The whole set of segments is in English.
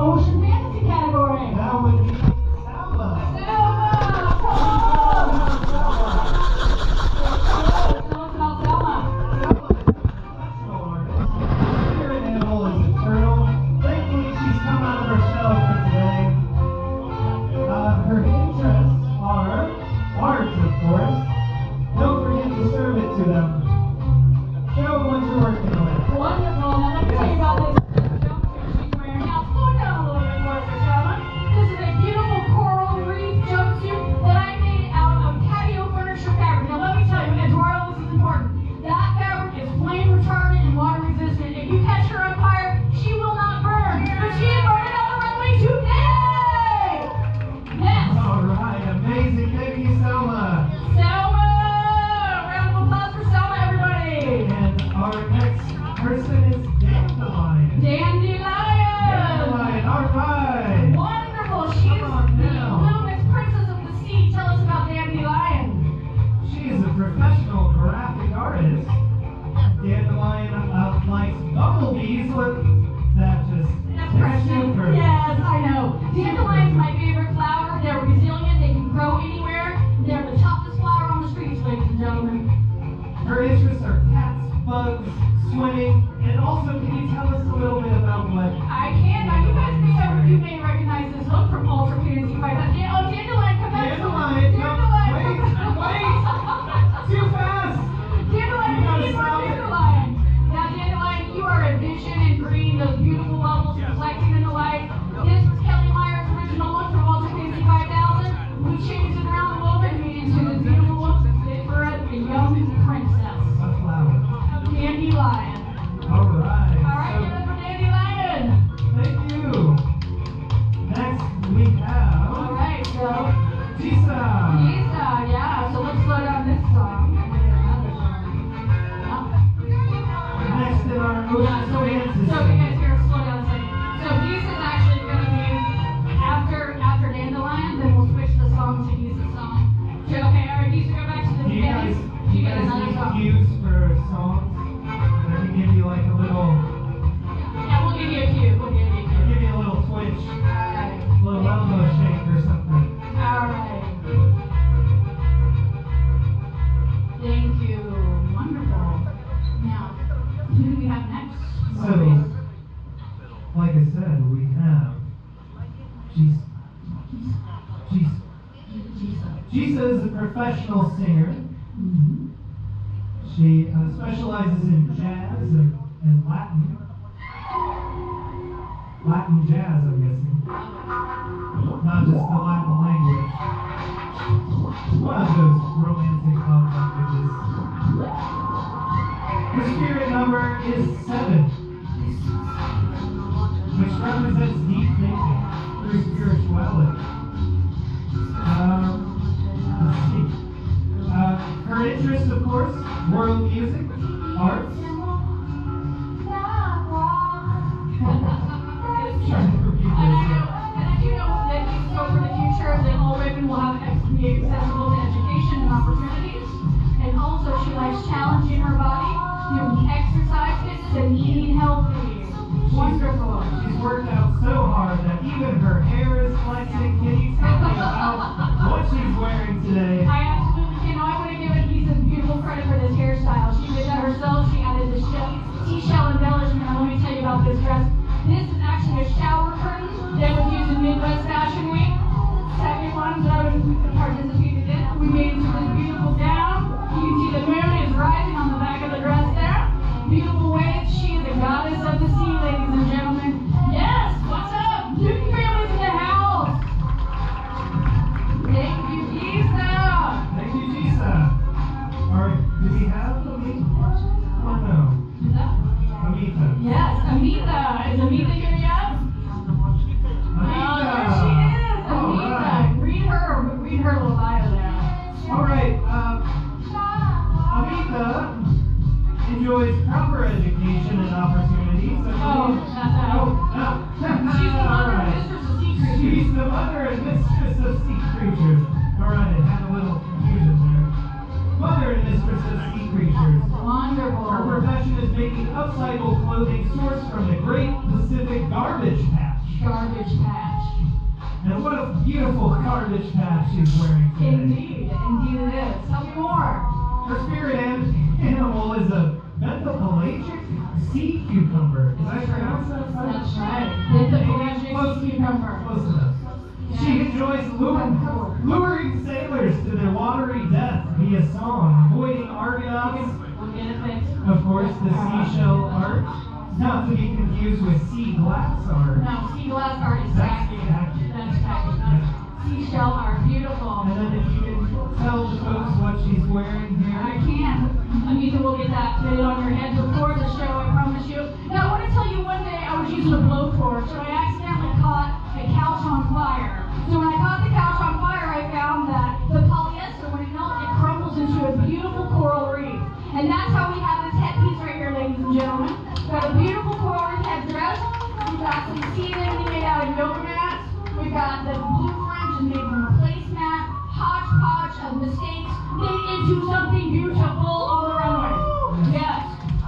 ocean fantasy category. That would be Alda. Selma! Come on! Tell us about Selma. Spirit animal is a turtle. Thankfully, she's come out of her shell for today. Her interests are art, of course. Don't forget to serve it to them. Show them what you're working with. Wonderful. Now let me tell you about this jumpsuit she's wearing. Now slow down a little bit more for Selma. This is a beautiful coral reef jumpsuit that I made out of patio furniture fabric. Now let me tell you, Eduardo, this is important. That fabric is flame retardant and water resistant. If you catch her on fire, she will not burn. But she is burning on the runway today! Yes! All right, amazing. Thank you, Selma. Selma! Round of applause for Selma, everybody! And our next person is Dandelion. Dandelion! Dandelion, all right. Wonderful! She's Come on the now. Little Miss Princess of the Sea. Tell us about Dandelion. She is a professional graphic artist. Dandelion likes bumblebees. Look, that just That's precious. Yes, I know. Dandelion's my favorite flower. They're resilient. They can grow anywhere. They're the toughest flower on the streets, ladies and gentlemen. Her interests are cats, bugs, swimming, and also can you tell us a little bit about what? I can. Now, you may recognize this look from Ultra Fantasy 5. Oh, Dandelion, come back. Dandelion, wait, too fast. Dandelion, You gotta you stop are it. Dandelion. Now, Dandelion, you are a vision in green, those beautiful bubbles reflecting in the light. This was Kelly Meyer's original look from Ultra Fantasy 5000. We changed it around a little bit and made it into this beautiful look fit for a young princess. A flower. Dandelion. All right. All right, give it for Dandelion. Thank you. Next we have All right, so Tisa. Lisa, yeah. So let's slow down this song. Next in our ocean So you fantasy. guys here, slow down a second. So Lisa's actually going to be after Dandelion, then we'll switch the song to Lisa's song. Okay, all right, Lisa, go back to the Do you guys, beginning. You get another need song. cues for songs? I can give you like a little, Yeah, we'll give you a cue. We'll give you a I'll cue. give you a little twitch, All right. a little elbow shake or something. All right. Thank you. Wonderful. Now, who do we have next? So, like I said, we have Jisa is a professional singer. She specializes in jazz and Latin. Latin jazz, I'm guessing. Not just the Latin language. One of those romantic love languages. Her spirit number is 7, which represents deep thinking through spirituality. Let's see. Her interests, of course, world music, art. Trying to repeat this. And I do know that these go for the future, that all women will have be accessible to education and opportunities. And also, she likes challenging her body, doing exercise, fitness, and eating healthy. Wonderful. She's worked out so hard that even her hair is flexing. Can you tell me about what she's wearing today? I absolutely can. I would have given Lisa beautiful credit for this hairstyle. She did that herself. She added the seashell embellishment. Now, let me tell you about this dress. This is actually a shower curtain that was used in Midwest Fashion Week. Second one that I participated in. We made into this beautiful gown. You can see the moon is rising on the back of the dress there. Beautiful waves. She is a goddess of the sea, ladies and gentlemen. Yes, what's up? Newton family's in the house. Thank you, Lisa. Thank you, Jisa. Alright, do we have Amita? Oh no. Amita. Yes, Amita. Is Amita here yet? Oh, there she is. Amita. Read her little bio there. Alright, Amita enjoys proper education and opportunities. Oh, she's the mother and mistress of sea creatures. She's the mother and mistress of sea creatures. Alright, I had a little confusion there. Mother and mistress of sea creatures. Wonderful. Her profession is making upcycled clothing sourced from the Great Pacific Garbage Patch. garbage patch. And what a beautiful garbage patch she's wearing today. Indeed, indeed it is. Tell me more. Her spirit animal is a bentopelagic sea cucumber. Did I pronounce that right? That's right. Bentopelagic sea cucumber. Close enough. She enjoys luring sailors to their watery death via song, avoiding Argonauts. We'll get it fixed. Of course, the seashell art, not to be confused with sea glass art. No, sea glass art is That's tacky. tacky. That's tacky. Seashell art, beautiful. And then if you can tell the folks what she's wearing I here. can. Anita will get that fitted on your head before the show, I promise you. Now, I want to tell you, one day I was using a blowtorch, and I accidentally caught a couch on fire. So when I caught the couch on fire, I found that the polyester, when it melts, it crumbles into a beautiful coral reef. And that's how we have this headpiece right here, ladies and gentlemen. We've got a beautiful coral reef headdress. We've got some seating made out of yoga mats. We've got the blue fringe is made from a placemat. Hodgepodge of mistakes made into something beautiful on the runway. Yes.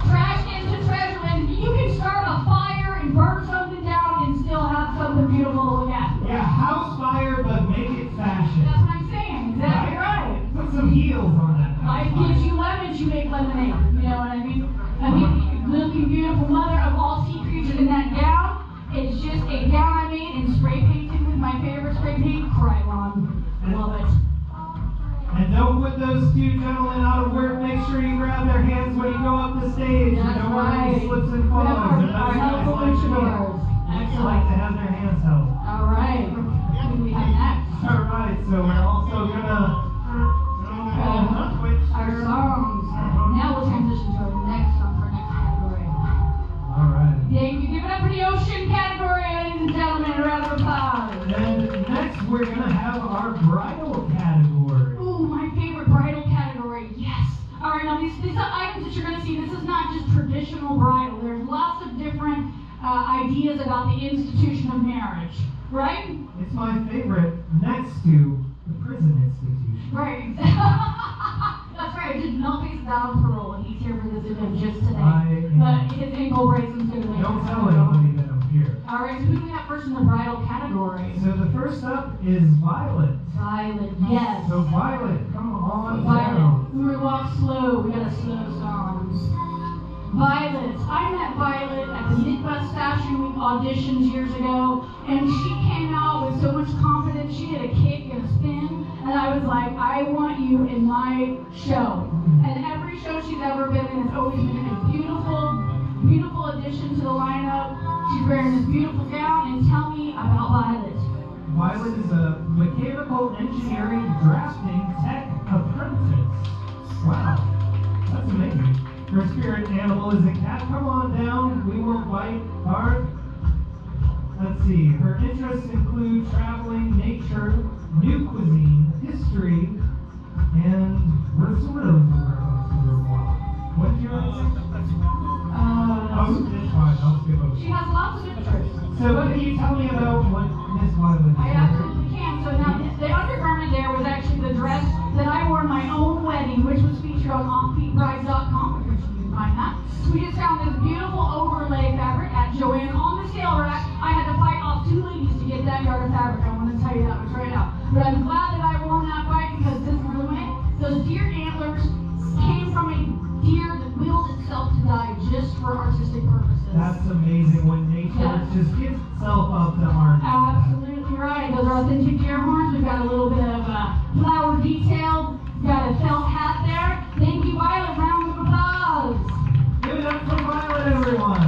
Trash into treasure. And you can start a fire and burn something down and still have something beautiful to look at. Yeah, house fire, but make it fashion. That's what I'm saying. Exactly right. Put some heels on that. Life gives you lemons, you make lemonade. You know what I mean? I mean, looking beautiful mother of all sea creatures in that gown. It's just a gown I made and spray painted with my favorite spray paint, Krylon. Love it. And don't put those two gentlemen out of work. Make sure you grab their hands when you go up the stage. That's Don't want any right. slips and falls. Our The best guys helpful like to luchadors. They like to have their hands held. All right. Who do we have next? All right, so we're also gonna switch. Our songs. Now we'll transition to our next song for our next category. All right. Thank you. Give it up for the ocean category, ladies and gentlemen. A round of applause. And next we're gonna have our bridal category. Ooh, my favorite bridal category. Yes. All right, now these are items that you're going to see. This is not just traditional bridal. There's lots of different ideas about the institution of marriage, right? It's my favorite next to the prison institution. Right. That's right. I did not face down parole, and he's here for this event just today. But his ankle bracelet's going to make Don't tell anybody that I'm here. All right, so who do we have first in the bridal category? So the first up is Violet. Violet, yes. So Violet, come on Violet. down. We walk slow. We got a slow song. Violet. I met Violet at the Midwest Fashion Week auditions years ago, and she came out with so much confidence. She did a kick and a spin, and I was like, I want you in my show. And every show she's ever been in has always been a beautiful, beautiful addition to the lineup. She's wearing this beautiful gown, and tell me about Violet. Violet is a mechanical engineering drafting tech apprentice. Wow, that's amazing. Her spirit animal is a cat. Come on down, we won't bite hard. Let's see, her interests include traveling, nature, new cuisine, history, and we're sort of what did you want to say? It's fine, I'll skip over. She has lots of interests. So what can you tell me about what Miss Violet is? I absolutely can. So now the undergarment there was actually the dress that I wore in my own wedding, which was featured on offbeatbride.com. You can find that. We just found this beautiful overlay fabric at Joann on the sale rack. I had to fight off 2 ladies to get that yard of fabric. I want to tell you that much right now. But I'm glad that I won that fight because this runway, those deer antlers came from a deer that willed itself to die just for artistic purposes. That's amazing when nature just gives itself up to art. Absolutely right. Those are authentic deer horns. We've got a little bit of flower detail. We've got a felt hat there. Thank you, Violet. Round of applause. Give it up for Violet, everyone.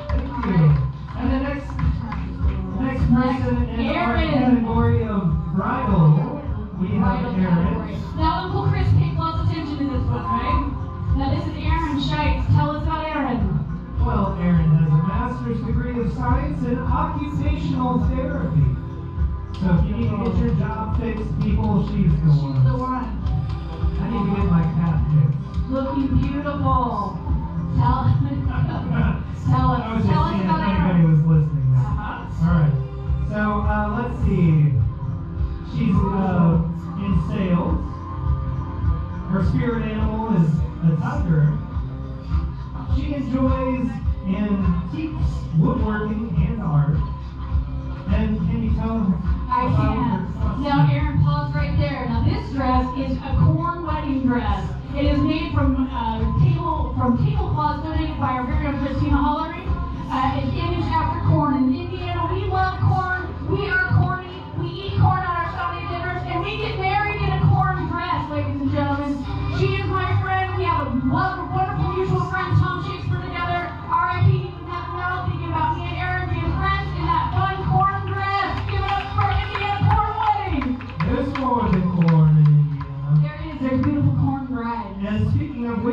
Thank you. And the next person in our category of bridal, we have Erin. Now, Uncle Chris paid lots of attention to this one, right? Now, this is Erin Scheitz. Tell us about Erin. Well, Erin has a master's degree of science in occupational therapy. So if you need to get your job fixed, people, she's the one. She's the one. I need to get my cat fixed. Looking beautiful. Tell us. I was just seeing if anybody was listening now. All right. So let's see. She's in sales. Her spirit animal is a tiger. She enjoys antiques, woodworking, and art.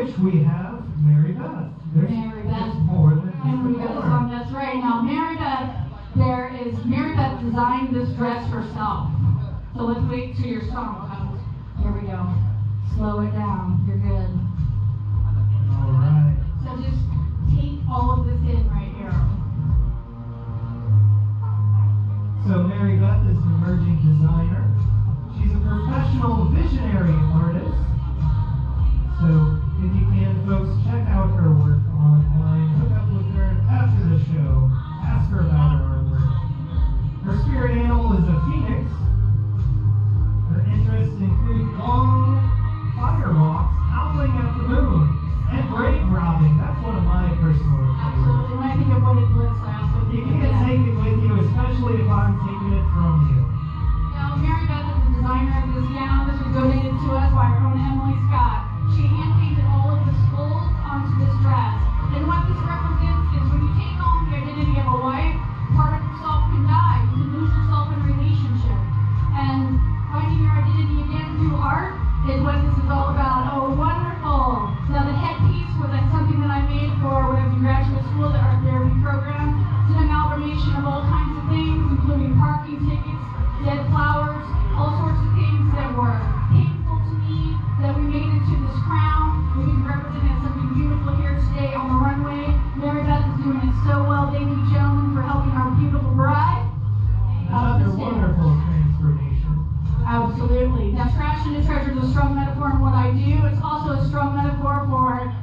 which we have Mary Beth. There's Mary Beth. more than And we got a song, more. that's right. Now, Mary Beth designed this dress herself. So let's wait till your song comes. Here we go. Slow it down. You're good. All right. So just take all of this in right here. So Mary Beth is an emerging designer. She's a professional visionary artist. So if you can, folks, check out her work online. Hook up with her after the show. Ask her about her artwork. Her spirit animal is a phoenix. Her interests include long fire walks, howling at the moon, and grave robbing. That's one of my personal favorites. Absolutely. When I think of what it looks like, You can't take it with you, especially if I'm taking it from you. Now, Mary Beth is the designer of this gown. This was donated to us by our own Emily Scott. She hand-painted all of the skulls onto this dress. And what this represents is when you take on the identity of a wife, part of yourself can die. You can lose yourself in a relationship. And finding your identity again through art is what this is all about. Oh, wonderful. Now, the headpiece was something that I made for when I was in graduate school, the art therapy program. It's an amalgamation of all kinds of things, including parking tickets, dead flowers, all sorts of things that were painful to me, that we made into this crown. We can represent as something beautiful here today on the runway. Mary Beth is doing it so well. Thank you, gentlemen, for helping our beautiful bride. Another wonderful transformation. Absolutely. Now, trash into treasure is a strong metaphor in what I do. It's also a strong metaphor for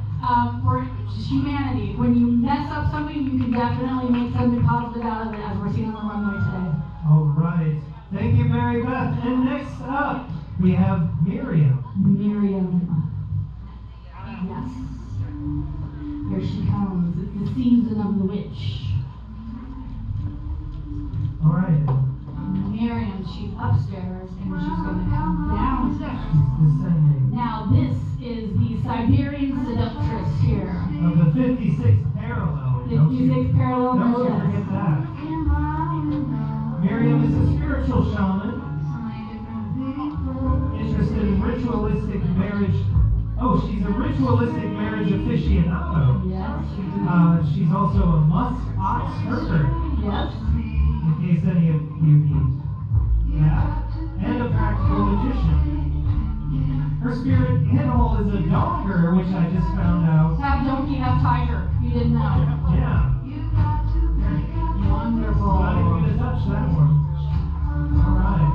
humanity. When you mess up something, you can definitely make something positive out of it, as we're seeing on the runway today. All right. Thank you, Mary Beth. And next up, we have Miriam. Miriam. Yes. Here she comes. It's the season of the witch. All right. Miriam, she's upstairs and she's going to come downstairs. She's descending. Now, this is the Siberian seductress here. Of the 56th parallel. 56th parallel Don't you measure. forget that. Miriam is a spiritual shaman, interested in ritualistic marriage. Oh, she's a ritualistic marriage aficionado. Yes. She's also a musk ox herder, Yes. in case any of you need that, and a practical magician. Her spirit animal is a donger, which I just found out. Half donkey, half tiger. You didn't know. Yeah. Wonderful. I'm not even going to touch that one. All right.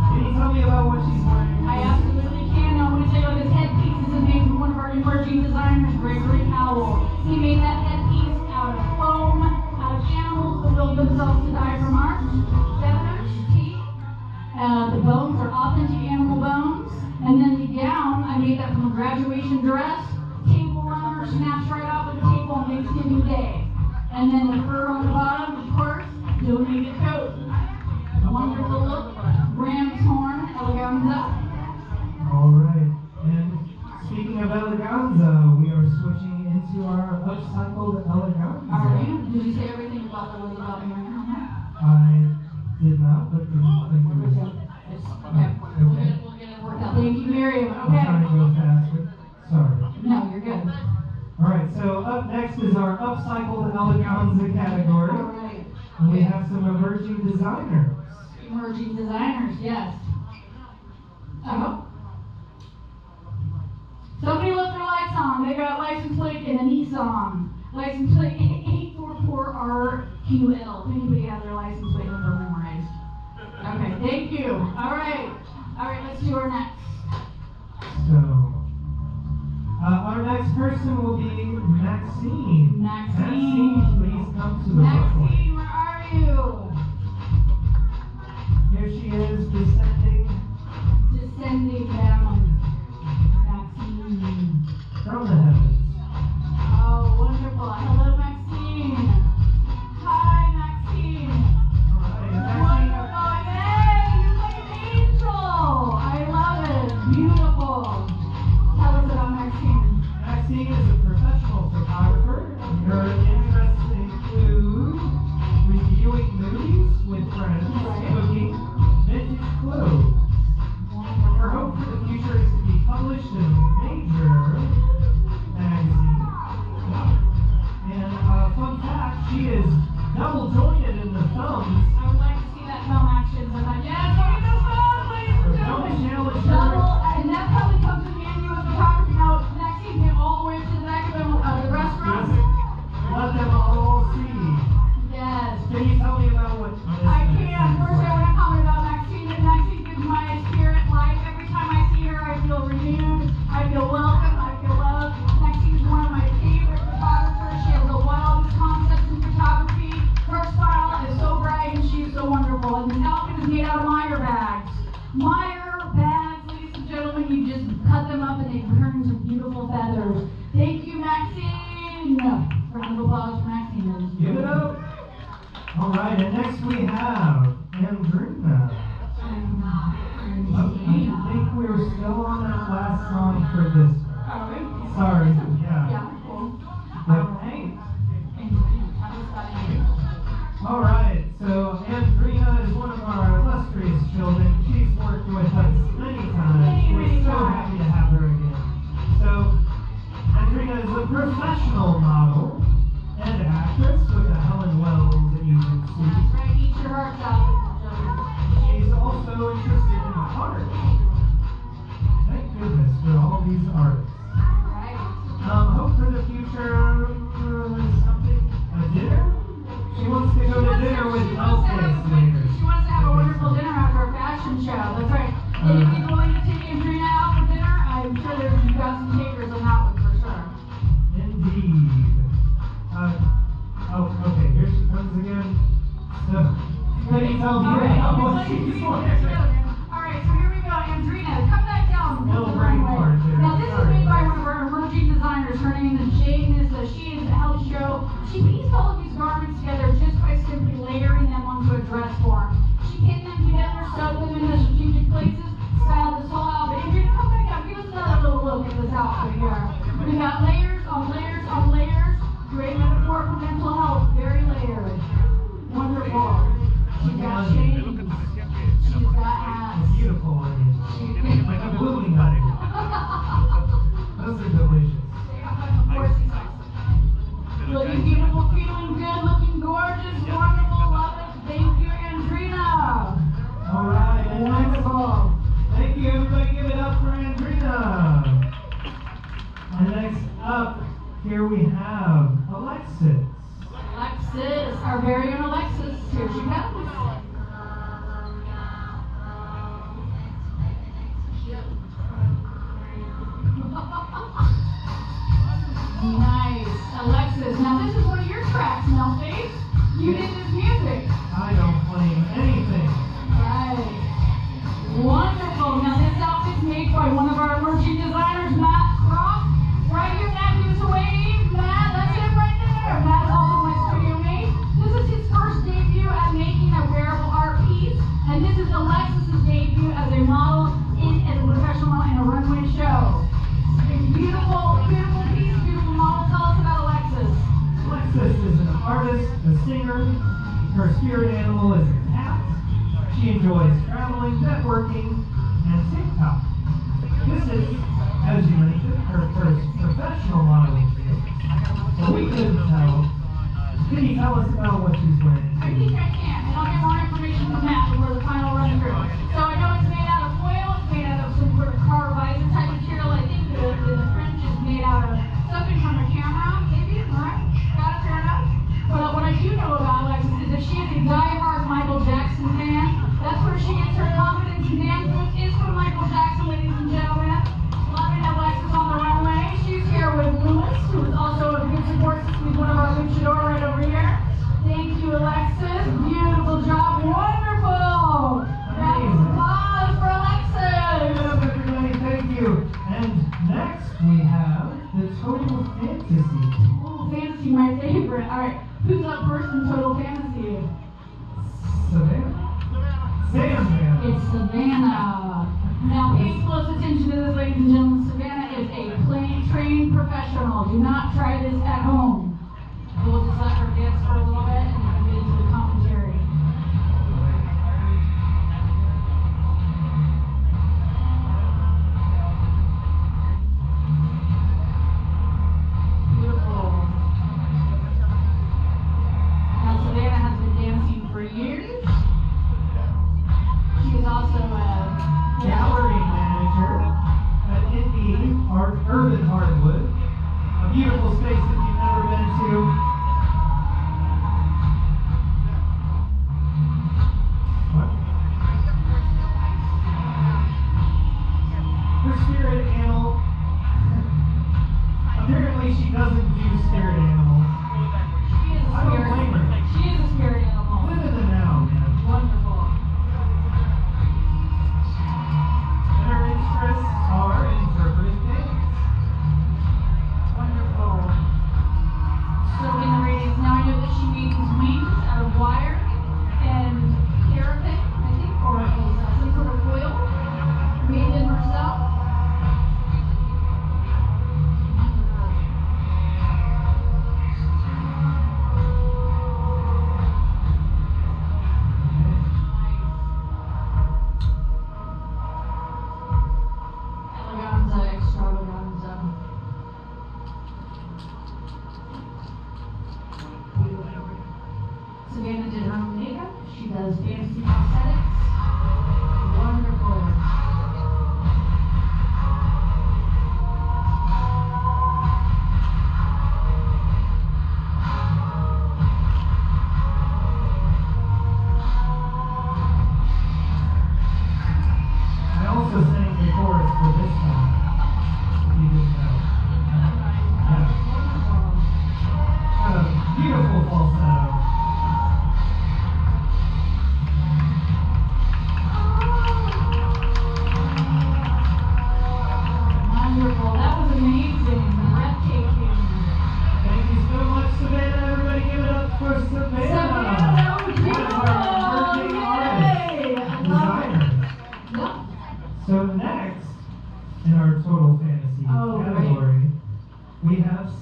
Can you tell me about what she's wearing? I absolutely can. I'm going to tell you this headpiece is made from one of our emerging designers, Gregory Howell. He made that headpiece out of foam, out of animals that build themselves to die from art, feathers, teeth. The bones are authentic animal bones. And then the gown, I made that from a graduation dress. Table runner snaps right off of the table on Thanksgiving Day. And then the fur on the bottom, of course, donated coat. Wonderful look. Ram's horn, eleganza. All right. And speaking of eleganza, we are switching into our upcycled eleganza. Are you? Did you say everything about the was about me right now? I did not, but I think it was. Okay. We'll get it worked out. Thank you, Miriam. I'm trying to Okay. go faster. Sorry. No, you're good. All right. So up next is our upcycled eleganza category, All right. and we have some emerging designers. Emerging designers, yes. Oh. Somebody left their lights on. They got license plate and a Nissan. License plate 844RQL. If anybody has their license plate number memorized. Okay, thank you. All right. All right, let's do our next. So our next person will be Maxine. Maxine. Please come to the runway. Maxine, where are you? Here she is, descending Descending down. Maxine. from the heavens. Oh, wonderful. Hello, Maxine. Hi, Maxine. All right, Maxine. Wonderful. Yay! You look an angel. I love it. Beautiful. Tell us about Maxine. Maxine is a professional photographer. Her interests include it in the thumbs. I would like to see that thumb action sometime. Yes, look at those thumbs, ladies and gentlemen. Double, and that probably comes in handy with photography. Now, next you get all the way to the back of the restaurant. Let them all see. Yes. Can you tell me about what I can. First, I want to comment about Maxine. That Maxine gives my spirit life. Every time I see her, I feel renewed. I feel welcome. I feel loved. Maxine is one of my favorite photographers. She has the wildest concepts in photography. Her style is so bright and she's so wonderful. And the outfit is made out of Meyer bags. Meyer bags, ladies and gentlemen, you just cut them up and they turn into beautiful feathers. Thank you, Maxine. Round of applause for Maxine. Give it up. All right, and next we have Andrina. I think we were still on that last song for this. Sorry. Yeah. Yeah, cool. Okay. All right, so Andrina is one of our illustrious children. She's worked with us many times. We're so happy to have her again. So, Andrina is a professional model and actress with the Helen Wells that you can see. Right, eat your hearts out. She's also interested in art. Thank goodness for all these artists. Right. Hope for the future, something, a dinner? She wants to go to dinner with Alta later. She wants to have a wonderful dinner after a fashion show. That's right. If you're willing to take Andrina out for dinner, I'm sure you've got some takers on that one for sure. Indeed. Okay, here she comes again. So, Betty tells me how much she's worth. All right, so here we go. Andrina, come back down. No brain fart there. Now, this is made by one of our emerging designers. Her name is Jane. She is a health show. She pieced all of these garments together just by simply layering them onto a dress form. She pinned them together, sewed them in the strategic places, styled this whole outfit. Andrina, come back up. Give us another little look at this outfit here. We've got layers on layers on layers. Great metaphor for mental health. Very layered. Wonderful. She's got shades. She's got hats. Beautiful. Like a blooming honey. Those are delicious. Looking beautiful, feeling good, looking gorgeous, wonderful, love it. Thank you, Andrina. All right, and wonderful. Thank you, everybody. Give it up for Andrina. And next up, here we have Alexis. Alexis, our very own Alexis. Here she comes. Nice. Alexis, now this is one of your tracks, Melfi. You did this music. I don't claim anything. Right. Wonderful. Now this outfit's made by one of our emerging designers, Matt Croft. Right here, Matt, give us a wave. Matt, that's it right there. Matt is also my studio mate. This is his first debut at making a wearable art piece. And this is Alexis' debut as a model as a professional model in a runway show. Beautiful, beautiful piece, beautiful model. Tell us about Alexis. Alexis is an artist, a singer. Her spirit animal is a cat. She enjoys traveling, networking, and TikTok. This is, as you mentioned, her first professional modeling video. So we couldn't tell. Can you tell us about what she's wearing? I think I can, and I'll get more information from Matt before the final run through. So I know it's made out of foil, it's made out of some sort of car visor type material. I think the fringe is made out of something from a camera, maybe, right? Got it, fair enough? But what I do know about Alexis is that she is a diehard Michael Jackson fan. That's where she gets her confidence and dance moves is from Michael Jackson, ladies and gentlemen. Loving Alexis on the runway. She's here with Lewis, who is also a good support system. He's one of our luchador right over here. Thank you, Alexis. Beautiful job. Wonderful. Round of applause for Alexis. Give it up, everybody. Thank you. And next we have the Total Fantasy. Total Fantasy, my favorite. All right, who's up first in Total Fantasy? Savannah? Savannah. It's Savannah. Now, pay close attention to this, ladies and gentlemen. Savannah is a trained professional. Do not try this at home. We'll just let her dance for a little bit and then get into the commentary. Beautiful. Now, Savannah has been dancing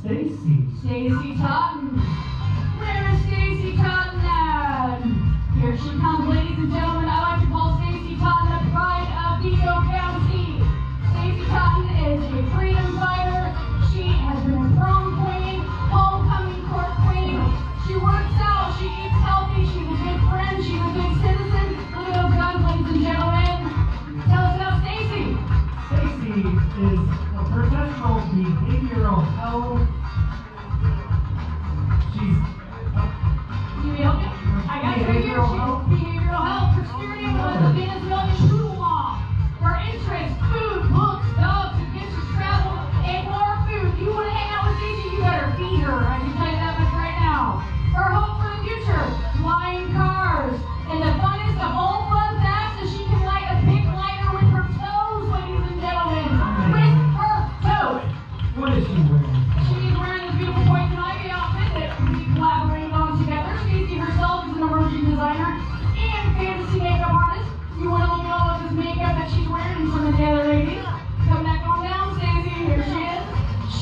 Stacy. Stacy Totten. Where is Stacy Totten at? Here she comes, ladies and gentlemen. I like to call Stacy Totten the pride of Vigo County. Stacy Totten is a freedom fighter. She has been a prom queen, homecoming court queen. She works out, she eats healthy, she's a good friend, she's a good citizen. Look at those guns, ladies and gentlemen. Tell us about Stacy. Stacy is a professional behavioral health. She's You help me? I got her here. She's behavioral health. Her surname was a Venezuelan Shulama. Her interests, food, books, dogs, adventures, travel, and more food. You want to hang out with Stacy, you better feed her. I can tell you that much right now. Her hope for the future, flying cars. And the funnest of all fun facts is she can light a pink lighter with her toes, ladies and gentlemen. With her toes. What is she wearing? She's wearing this beautiful poison ivy outfit that we collaborated on together. Stacy herself is an emerging designer and fantasy makeup artist. You want to look at all of this makeup that she's wearing and some of the other ladies. Come back on down, Stacy. Here she is.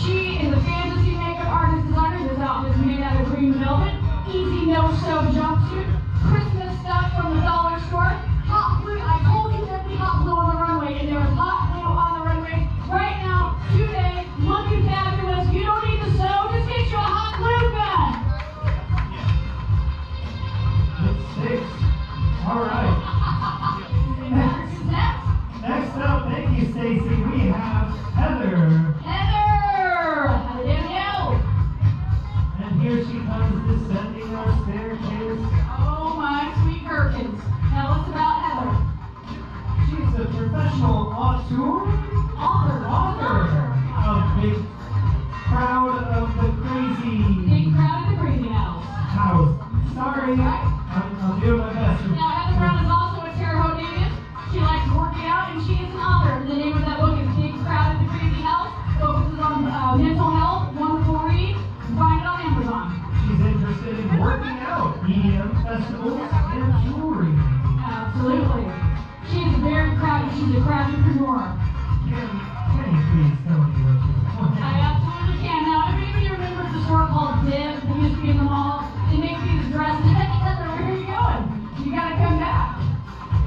She is a fantasy makeup artist designer. This outfit is made out of green velvet, easy no-sew jumpsuit, Christmas stuff from the dollar store. Hot glue. I told you there'd be hot glue on the runway, and there is hot glue on the runway right now, today, looking fabulous. You don't need to sew, just get you a hot glue gun. It's 6. All right. Next up, thank you, Stacy. We have Heather. Heather Danielle. And here she comes descending our staircase. Oh my sweet Gherkins. Tell us about Heather. She's a professional author of Big Crowd of the Crazy Big Crowd of the Crazy House. Sorry, I'm doing my best. Now Heather Brown is also a Terre Haute native. She likes working out and she is an author. The name of that book is Big Crowd of the Crazy House. Focuses on mental health, wonderful read. You find it on Amazon. She's interested in working out, EDM festivals, and jewelry. Absolutely. She is very crowded. She's a crowdpreneur. Can you please tell me what she's doing? I absolutely can. Now, everybody remembers the store called Div that used to be in the mall? They make these dresses. Heather, where are you going? You gotta come back.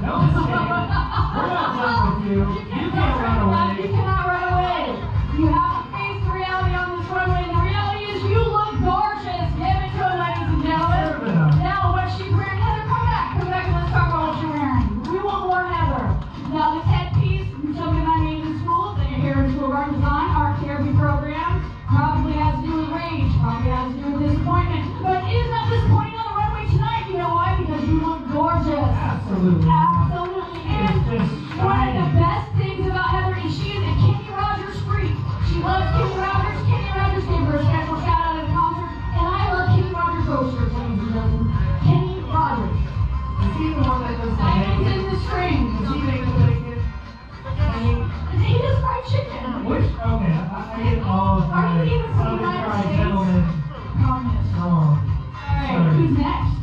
No, it's okay. We're not done with you. You can't run away. You cannot run away. You have to face the reality on this runway. And the reality is you look gorgeous. Give it to her, ladies and gentlemen. Now, what she's wearing, Heather, come back. Come back and let's talk about what you're wearing. We want more Heather. Now, this headpiece, something I made in school, that you're here in School Garden Design, our therapy program, probably has to do with rage, probably has to do with disappointment. But it is not disappointing on the runway tonight. You know why? Because you look gorgeous. Absolutely. Absolutely. And one of the best things about Heather is she is a Kenny Rogers freak. She loves Kenny Rogers. Kenny Rogers gave her a special shout out at a concert. And I love Kenny Rogers posters, ladies and gentlemen. Kenny Rogers. Is he the one that does the Diamonds bacon? in the string. Does he make the bacon? He does fried chicken. Which? Okay, I get all of Are my you even from the Southern United Fried States? Gentlemen Communist. wrong. Alright, who's next?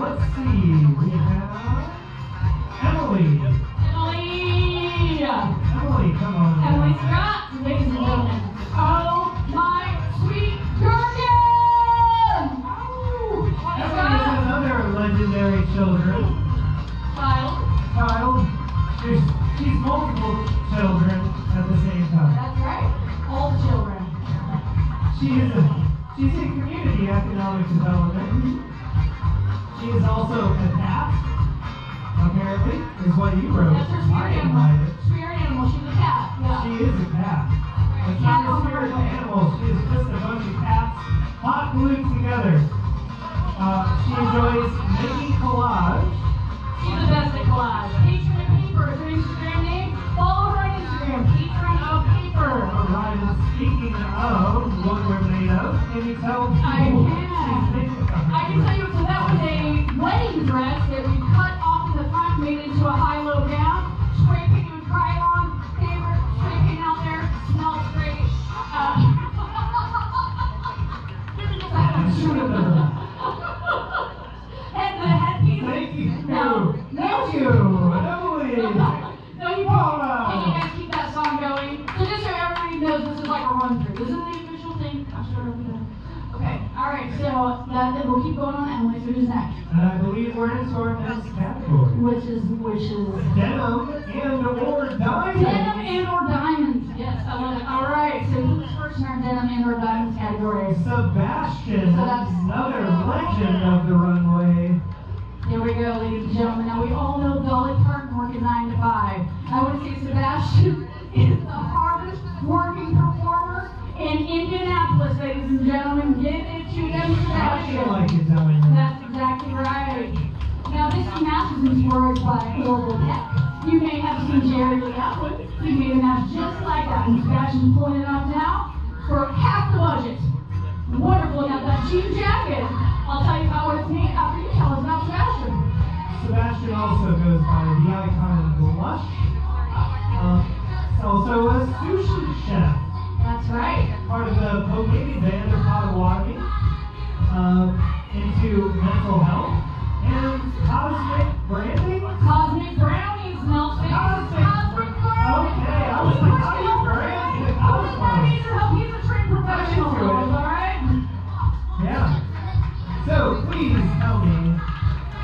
Let's see. We have Emily. Emily, come on. Emily Scott, ladies and gentlemen. Oh my sweet Gherkin! Emily is another legendary children. Child. She's multiple children at the same time. That's right. All the children. She's in community economic development. She is also a cat, apparently, is what you wrote. That's her spirit animal. Spirit animal. She's a cat. Yeah. She is a cat. It's not a spirit animal. She is just a bunch of cats hot glued together. She enjoys making collage. She's the best at collage. Patron of Paper is her Instagram name. Follow her on Instagram. Patron of Paper. All right, and speaking of what we're made of, can you tell me I what can. she's made of? I can tell you, so that was a wedding dress that we cut off in the front, made it into a high-low gown. Spray paint with Krylon. Favorite spray paint out there. Smells great. And the headpiece. Thank you. No. Thank you. Emily. No, you can't. Can you guys keep that song going? So just so everybody knows, this is like a run-through. This is the official next? And I believe we're into our next category. Which is Denim and or diamonds. Denim and or diamonds. Yes, I love it. All right, so who's first in our denim and or diamonds category? Sebastian, another legend of the runway. Here we go, ladies and gentlemen. Now we all know Dolly Parton working 9 to 5. I would say Sebastian is the hardest working performer in Indianapolis, ladies and gentlemen. Give it to them, Sebastian. Like it, Diamond. That's exactly right. Now this matches embroidered by Global Tech. You may have seen Jerry Lee Atwood. He made a match just like that. And Sebastian's pulling it off now for half the budget. Wonderful. Now that jean jacket, I'll tell you about what it's made after you tell us about Sebastian. Sebastian also goes by the icon Blush. Also a sushi chef. That's right. Part of the Pogani band of Potawatomi. Into mental health and cosmic branding. Cosmic brownies, Nelson. Cosmic brownies. Okay, I was like, how do you brand the cosmic? He's a trained professional, all right? Yeah. So please tell me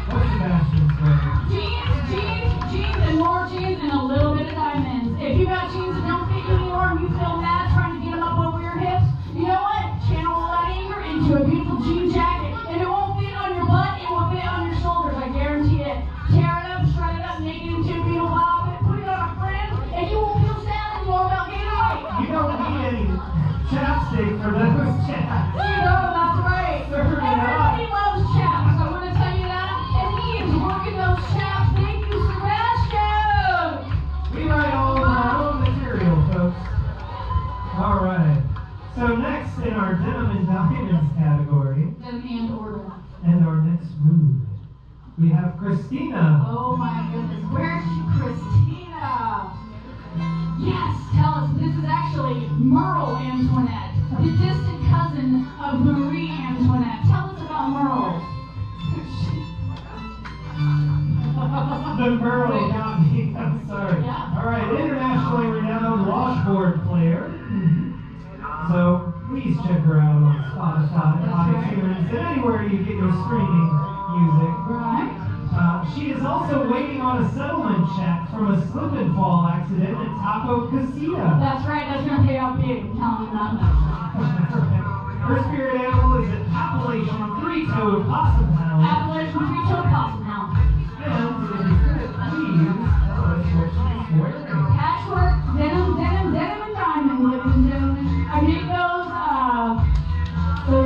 what Sebastian's wearing. Jeans, and more jeans, and a little bit of diamonds. If you got jeans that don't fit you anymore and you feel mad trying to get them up over your hips, you know what? Channel all that anger into a beautiful jean jacket, and it won't fit on your butt, it will fit on your shoulders, I guarantee it. Tear it up, shred it up, make it into a beautiful outfit, put it on a friend, and you won't feel sad anymore about getting away. You don't need any chapstick for those chaps. You know, that's right. Everybody loves chaps, I want to tell you that. And he is working those chaps. Thank you, Sebastian. We write all of our own material, folks. All right. So next in our denim and diamonds category, And order. and our next move, we have Christina. Oh my goodness, where's Christina? Yes, tell us. This is actually Merle Antoinette, the distant cousin of Marie Antoinette. Tell us about Merle. The Merle got me. I'm sorry. Yeah. All right, internationally renowned washboard player. So please check her out on Spotify, iTunes, and anywhere you get your streaming music. Right. She is also waiting on a settlement check from a slip and fall accident at Taco Casita. That's right, that's going to pay out big. I'm telling you that. Her spirit animal is an Appalachian three-toed possum hound. Appalachian three-toed possum hound. And if you could please tell us what she's wearing. Patchwork, denim, and diamond, ladies and gentlemen. I make those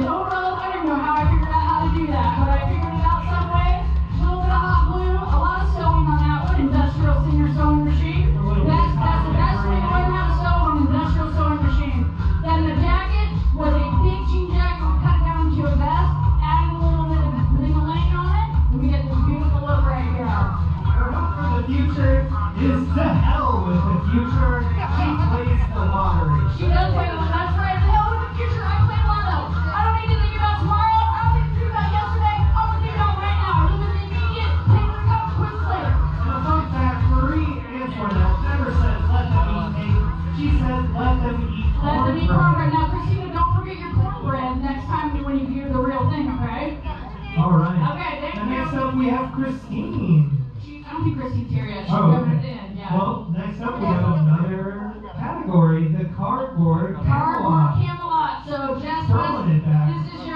overalls. I don't know how I figured out how to do that, but I figured it out some way. A little bit of hot glue, a lot of sewing on that one. Industrial Singer sewing machine. That's the best way to learn how to sew on an industrial sewing machine. Then the jacket was a big jean jacket cut down to a vest, adding a little bit of bling-a-ling on it, and we get this beautiful look right here. Her hope for the future is to hell with the future. She plays the lottery. She does play the lotto. That's right. The hell with the future. I play lotto. I don't need to think about tomorrow. I don't need to think about yesterday. I want to think about right now. I live in the immediate. Take the consequences later. And a fun fact, Marie Antoinette never said let them eat cake. She said let them eat Let them eat cornbread. cornbread. Now, Christina, don't forget your cornbread next time when you hear the real thing, okay? All right. Okay, thank And you. next up we have Christine. I don't think Christine's here yet. She's Oh, coming okay. in, yeah. Well, next up we have another category, the cardboard Cardboard Camelot. Camelot. So, Jess, Throwing it back. this is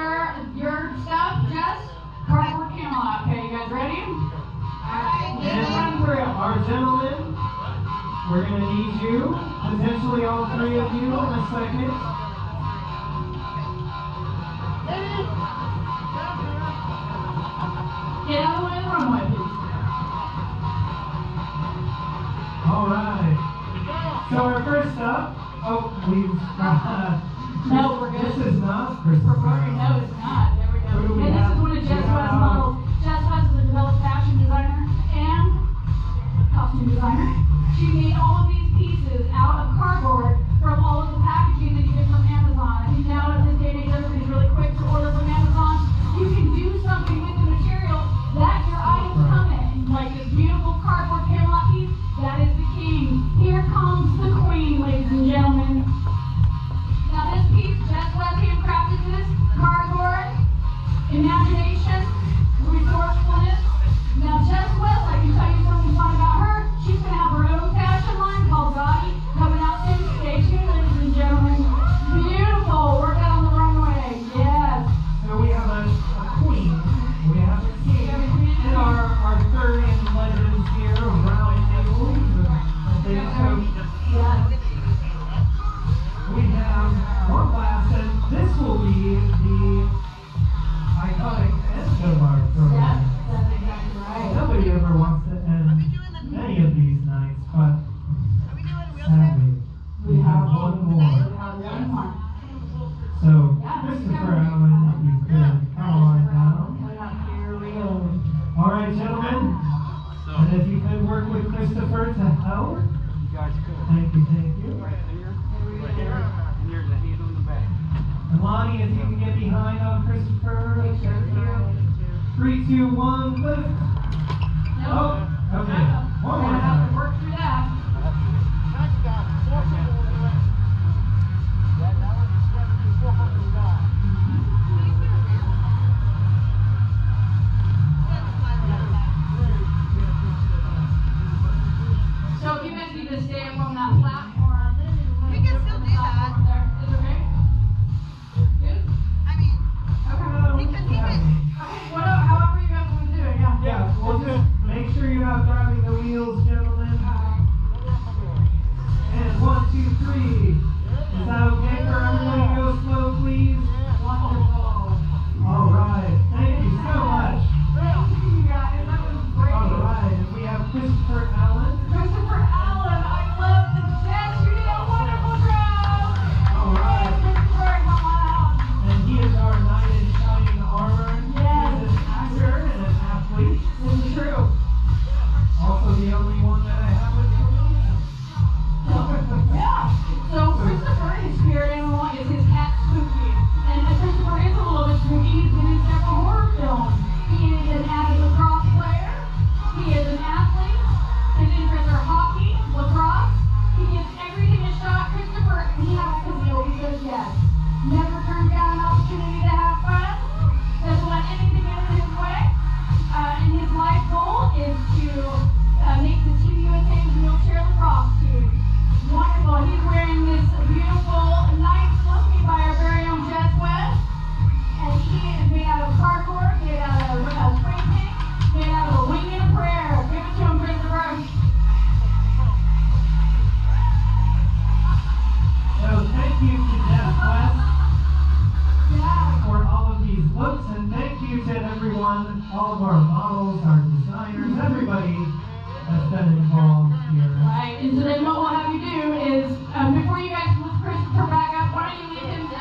your stuff, Jess. Cardboard Camelot. Okay, you guys ready? Alright, let's run through. Our gentlemen, we're going to need you, potentially all three of you in a second. Get out of the way of the runway, please. All right. So our first up, we've No, we're good. This is not Christmas. No, it's not. There we go. Who do we And have? this is one of Jess We West's have- models. Jess West is a developed fashion designer and costume designer. She made all of these pieces out of cardboard from all of the packaging that you get from Amazon. I think now at this day and age, everybody's really quick to order from Amazon. You can do something with the material that your items come in. Like this beautiful cardboard Camelot piece, that is the king. Here comes the queen, ladies and gentlemen. Now this piece, Jess West handcrafted this cardboard. right, gentlemen. And if you could work with Christopher to help. You guys could. Thank you, thank you. Right here, and there's a hand on the back. And Lonnie, if you can get behind on Christopher. 3, 2, 1, lift. Oh, okay. One more We're gonna have to time. work through that. So if you guys need to stay up on that platform, We can still do that. Is it okay? Good? I mean, Okay. because even Okay, however you guys want to do it, yeah. Yeah, we'll just make sure you're not driving the wheels, gentlemen. And 1, 2, 3. Is that okay for everyone to go slow, please? Wonderful. All right. Thank you so much. Thank you guys, that was great. All right. And we have Christopher Allen. Christopher Allen, I love the best. You did a wonderful job. All right. Christopher, come on out. And he is our knight in shining armor. Yes. He is an actor and an athlete. This is true. Also the only one that I have with me. Yeah. So Christopher, his spirit animal is his cat Spooky. And Christopher is a little bit spooky. He's been in several horror films. He is an avid lacrosse player. He is an athlete. His interests are hockey, lacrosse. He gives everything a shot. Christopher, he always says yes. Never turns down an opportunity to have fun. Doesn't let anything get in his way. And his life goal is to make the Team USA's wheelchair lacrosse team. Wonderful. He's wearing this beautiful, nice look made by our very own Jess West. And he is made out of cardboard, made out of spray paint, made out of a wing and a prayer. Give it to him, Christopher. So thank you to Jeff West Yeah. for all of these looks, and thank you to everyone, all of our models, our designers, everybody that's been involved here. Right. And so then what we'll have you do is, before you guys lift Christopher back up, why don't you leave him to,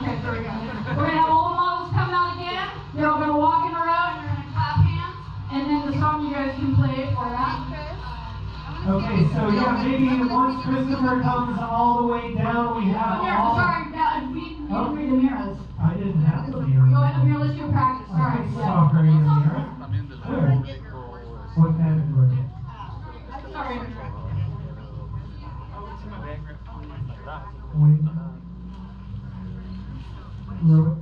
okay, there we go. We're going to have all the models come out again. You're all going to walk in a row and you're going to clap hands. And then the song you guys can play for that. Okay, so yeah, maybe once Christopher comes all the way down, we have Amira, all... sorry, we need to read Amira's. I didn't have to Go be ahead, Amira, let's do a practice. Sorry. Sorry, Amira. Good. What category? Sorry. Wait. Lower.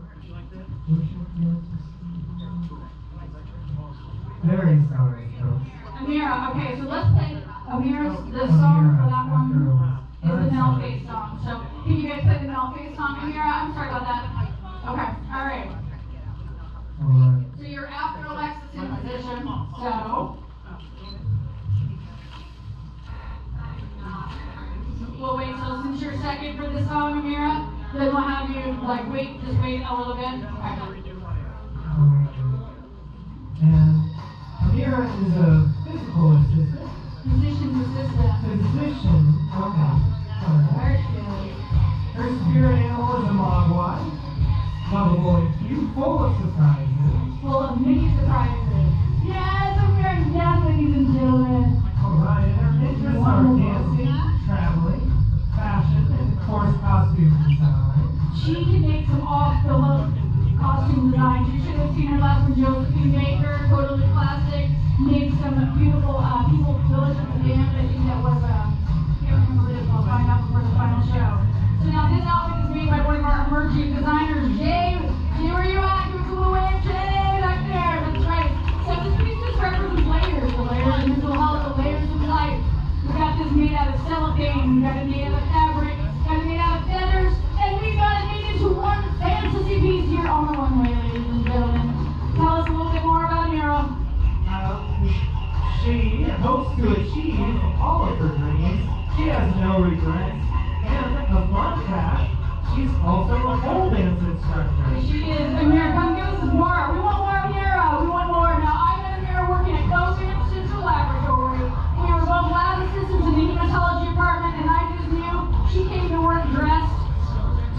Very sorry, folks. Amira, okay, so let's play Amira's, the song for that one is the Mel Face song. So can you guys play the Mel Face song, Amira? I'm sorry about that. Okay, all right. All right. So you're after Alexis in position, so we'll wait till since you're second for this song, Amira, then we'll have you just wait a little bit. Okay. And Amira is a physical assistant. Musician's assistant. Physician. Okay. Sorry. There she is. Her spirit animal is a mogwai. Lovable and cute, full of surprises. Full of many surprises. Yes, Amira, yes, ladies and gentlemen. Alright, and her interests are dancing, traveling, fashion, and of course costume design. She can make some off-the-hook costume designs. You should have seen her last one, Josephine Baker, totally classic. Made some beautiful people village at the end. I think that was, can't remember this, I'll find out before the final show. So now this outfit is made by one of our emerging designers, Jay. Jay, where you at? Give us a little wave, Jay, back there. That's right. So this piece just represents layers, the layers of mental health, the layers of life. We got this made out of cellophane, we got it made out of fabric, we got it made out of feathers, and we got it made into one fantasy piece here on the runway, ladies and gentlemen. Tell us a little bit more about Amira. She hopes to achieve all of her dreams. She has no regrets. And a fun fact, she's also a pole dance instructor. She is. Amira, come give us more. We want more Amira. We want more. Now, I met Amira working at Coastal Central Laboratory. We were both lab assistants in the hematology department, and I just knew she came to work dressed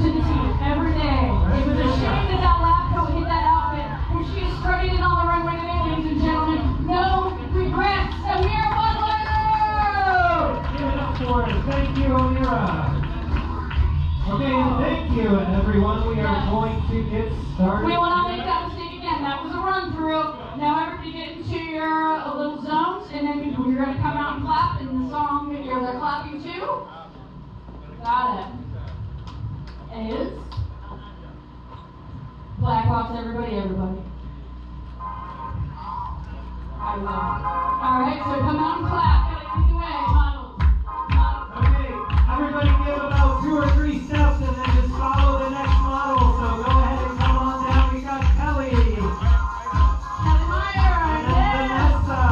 to the T every day. It was a shame that that lab coat hit that outfit. And she is strutting it on the runway today, ladies and gentlemen. Sorry. We will not make that mistake again. That was a run through. Now everybody get into your little zones, and then you're going to come out and clap, and the song that you're clapping to. Got it. Is Black Box, everybody. I will. Alright, so come out and clap. Gotta lead the way, models. Okay, everybody give about 2 or 3 steps and then just follow the next model. So go ahead and come on down. We got Kelly. Kelly Meyer. And then Vanessa.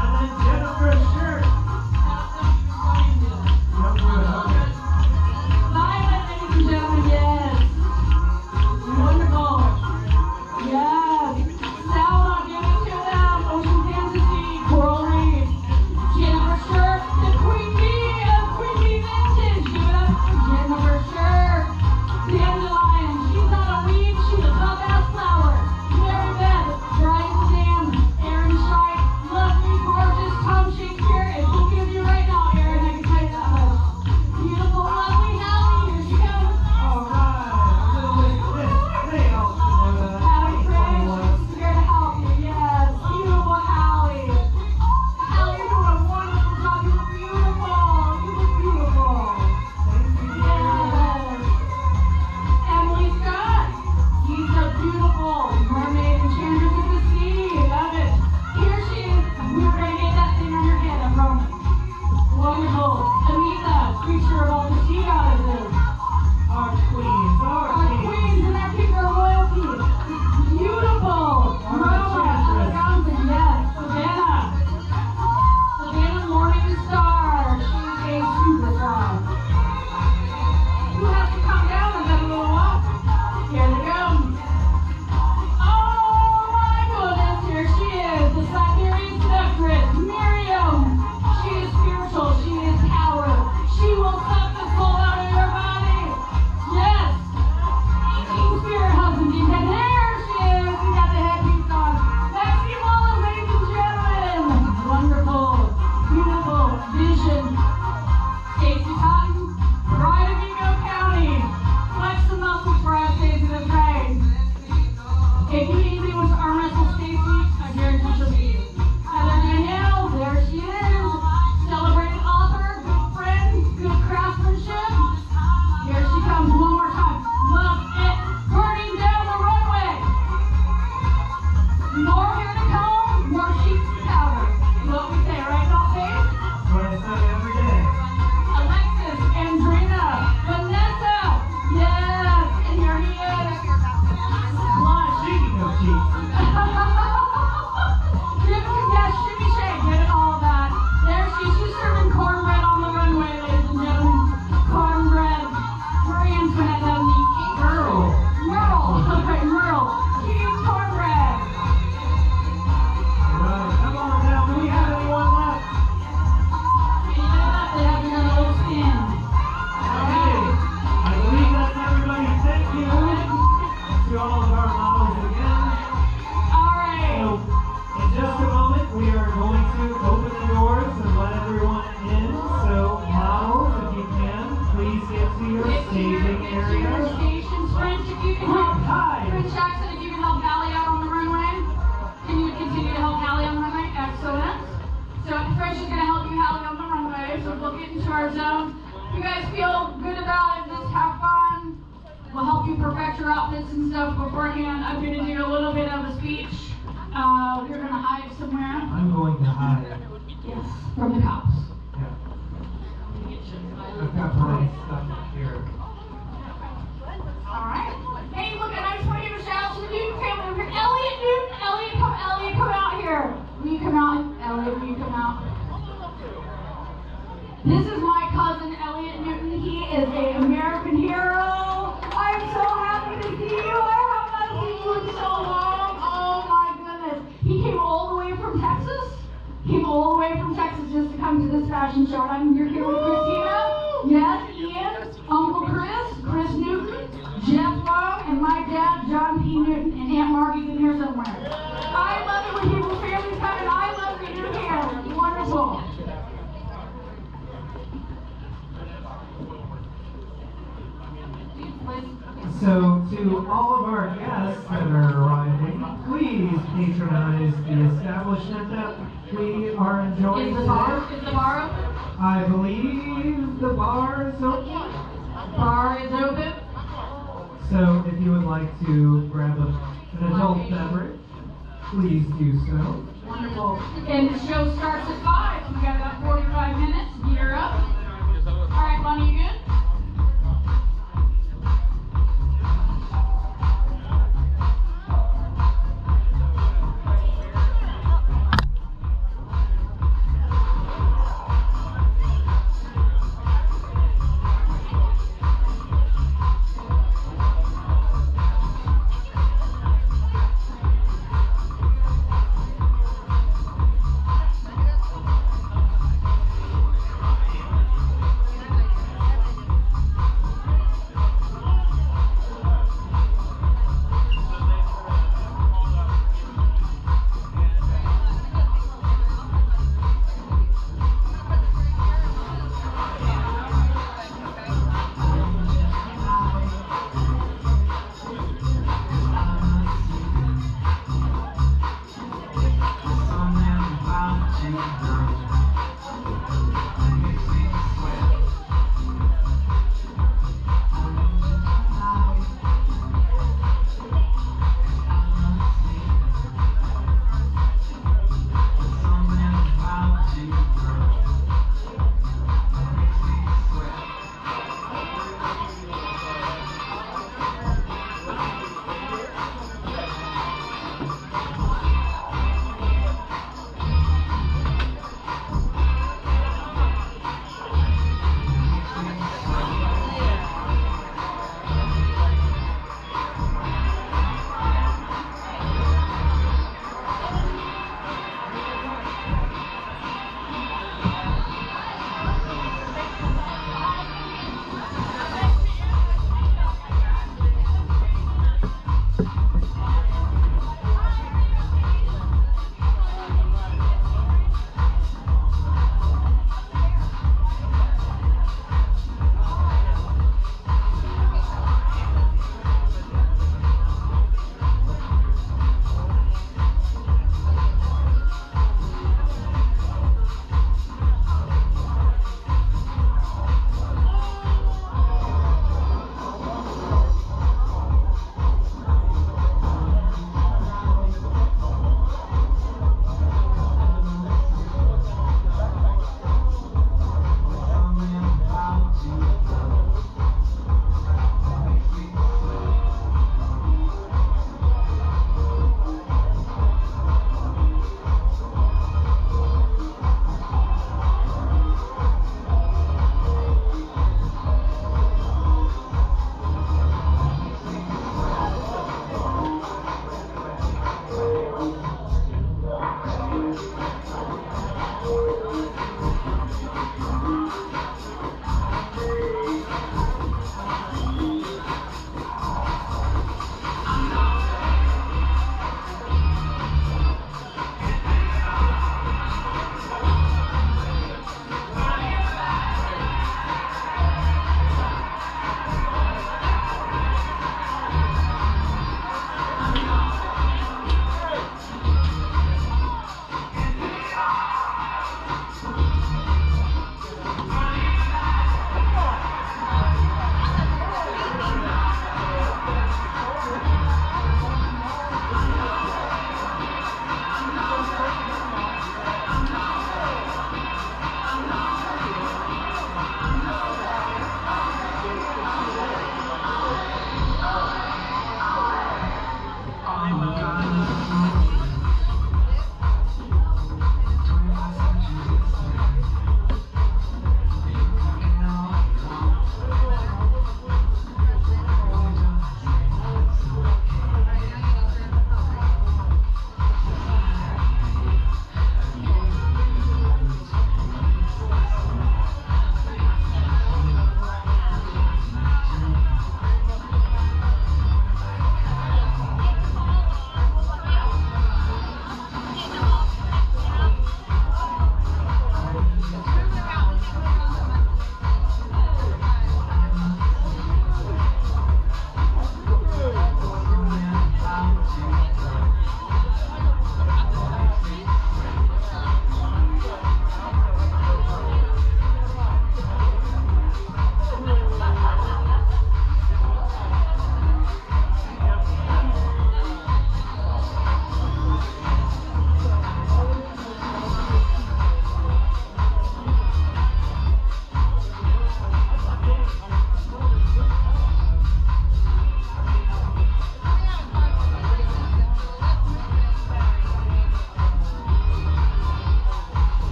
And then Jennifer Shirt. Okay. Violet, ladies and gentlemen, yes. Wonderful. Yes. Salma, give it to them. Ocean Fantasy, Coral Reef. Jennifer Shirt, the Queen Bee of Queen Bee Vintage. Give it up for Jennifer Shirt. Dandelion, she's not a weed, she's a top-ass flower. Mary Beth, Brian Sam, Aaron Scheid, lovely, gorgeous Tom Shakespeare. It's looking at you right now, Aaron, I can tell you that much. Beautiful, lovely Hallie, here she comes. Alright, I'm going to list this. Hey, Alta Moda. Hallie Frank, she's here to help you, yes. Beautiful Hallie. Hallie, you're doing a wonderful job. You look beautiful. You look beautiful. Thank you, dear. Yes. Emily Scott, she's a beautiful mermaid enchantress of the sea. Love it. Here she is. We're going to get that thing on your head, I promise. Wonderful. Anita, creature of all the sea goddesses. Our queens, our Our queens. queens and our king of royalty. Beautiful. Roma, Wisconsin, yes. Savannah Morning Star. She's a superstar. You have to come down and get a little walk. Here they go. Oh my goodness, here she is, the Siberian seductress, Miriam. She is spiritual, she is power. She will suck the soul out of your body. Yes. 18 spirit husbands. And there she is. We got the headpiece on. Maxine Wallace, ladies and gentlemen. Wonderful. Beautiful vision. Stacey Cotton, Bride of Eagle County. Flex the muscles for us, Stacey, that's right. If you need me with arm wrestle Stacey, I guarantee she'll beat you. Heather Danielle, there she is. Celebrated author, good friend, good craftsmanship. Here she comes one more time. Love it. Burning down the runway. More hair to comb, more sheets to powder. What we say, right, not face? That's what I say every day. Alexis, Andrina, Vanessa. Yes, and here he is. Blush. Speaking of cheeks. Yes, shimmy shake, get it all of that. There she is. She's serving cornbread on the runway, ladies and gentlemen. Cornbread. Marianne's gonna have that neat cake. Merle. Okay, Merle. She eats cornbread. Alright, come on down. Do we have anyone left? And you know that they have your little spin. Okay. I believe that's everybody. Thank you to all of our models again. All right. So, in just a moment, we are going to open the doors and let everyone in. So, models, if you can, please get to your staging Your areas. stations. French, if you can help. Hi. French Jackson, if you can help Hallie out on the runway. Can you continue to help Hallie on the runway? Excellent. So French is going to help you, Hallie, on the runway. So we'll get into our zone. You guys feel good about it? Just have fun. We'll help you perfect your outfits and stuff beforehand. I'm going to do a little bit of a speech. You're going to hide somewhere. I'm going to hide. Yes, from the cops. Yeah. I've got my stuff here. All right. Hey, look, and I just want to give a shout out to the Newton family over here. Elliot Newton, Elliot, come out here. Will you come out? Elliot, will you come out? This is my cousin, Elliot Newton. He is an American hero. I'm so happy to see you. I have not seen you in so long. Oh my goodness. He came all the way from Texas. Just to come to this fashion show. And you're here with Christina. Yes, Ian, Uncle Chris Newton, Jeff Long, and my dad, John P. Newton, and Aunt Margie's in here somewhere. I love it when people's families come, and I love that you're here. Wonderful. So, to to all of our guests that are arriving, please patronize the establishment that we are enjoying Is the bar open? I believe the bar is open. Bar is open. So if you would like to grab an adult beverage, please do so. Wonderful. And the show starts at 5. So we got about 45 minutes. Gear up. All right, Bonnie, you good?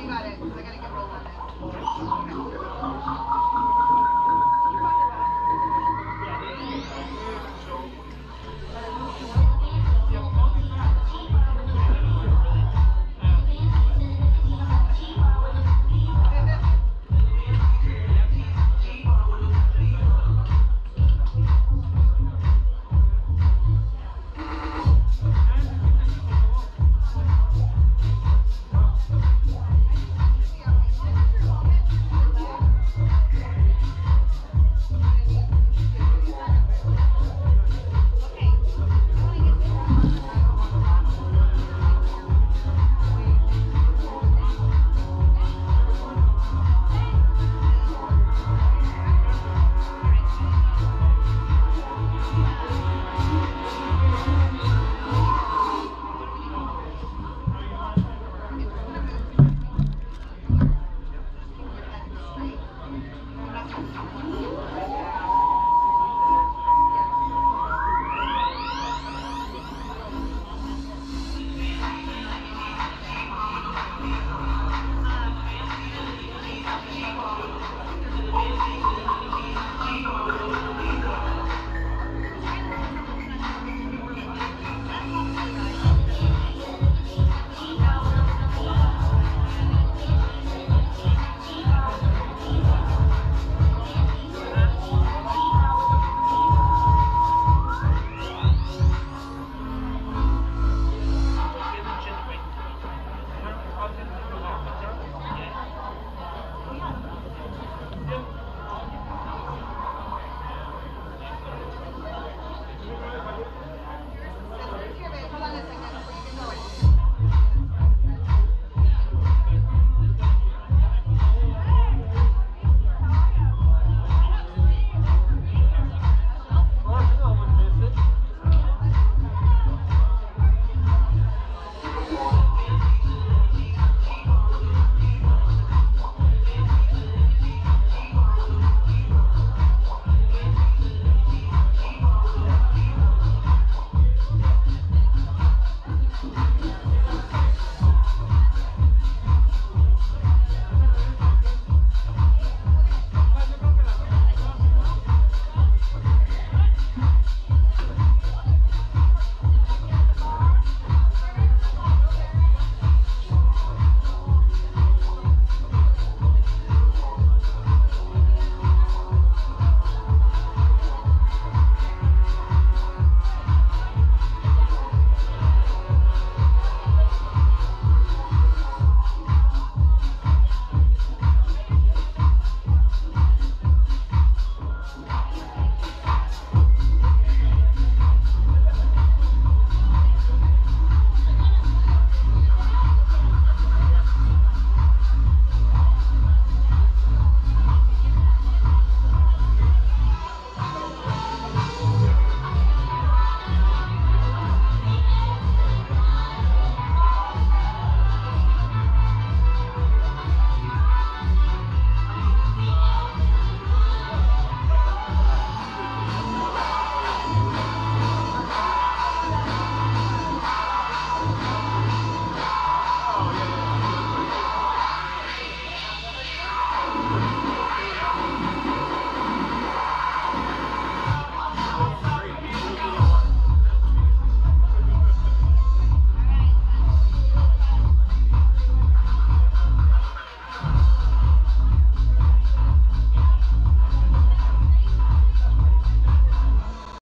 you got it. I gotta get rolled on it. Okay.